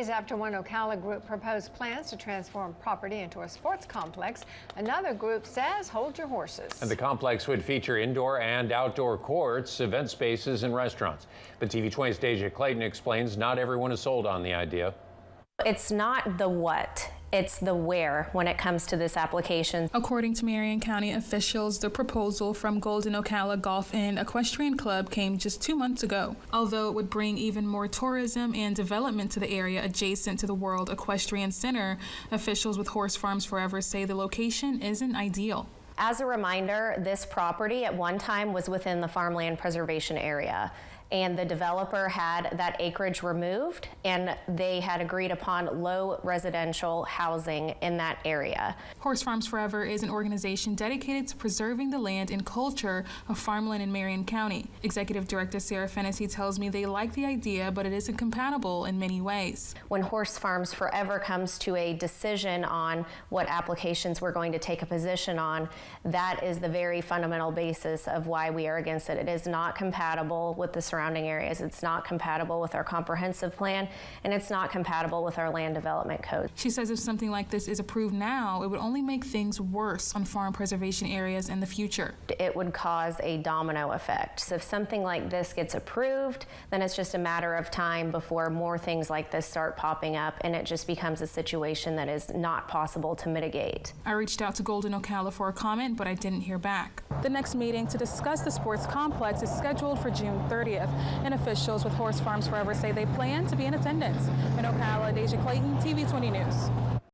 days after one Ocala group proposed plans to transform property into a sports complex, another group says hold your horses. And the complex would feature indoor and outdoor courts, event spaces, and restaurants. But TV 20's Deja Clayton explains not everyone is sold on the idea. It's not the what, it's the where when it comes to this application. According to Marion County officials, the proposal from Golden Ocala Golf and Equestrian Club came just 2 months ago. Although it would bring even more tourism and development to the area adjacent to the World Equestrian Center, officials with Horse Farms Forever say the location isn't ideal. As a reminder, this property at one time was within the farmland preservation area, and the developer had that acreage removed, and they had agreed upon low residential housing in that area. Horse Farms Forever is an organization dedicated to preserving the land and culture of farmland in Marion County. Executive Director Sarah Fennessy tells me they like the idea, but it isn't compatible in many ways. When Horse Farms Forever comes to a decision on what applications we're going to take a position on, that is the very fundamental basis of why we are against it. It is not compatible with the surrounding areas. It's not compatible with our comprehensive plan, and it's not compatible with our land development code. She says if something like this is approved now, it would only make things worse on farm preservation areas in the future. It would cause a domino effect. So if something like this gets approved, then it's just a matter of time before more things like this start popping up, and it just becomes a situation that is not possible to mitigate. I reached out to Golden Ocala for a comment, but I didn't hear back. The next meeting to discuss the sports complex is scheduled for June 30th, and officials with Horse Farms Forever say they plan to be in attendance. In Ocala, Deja Clayton, TV 20 News.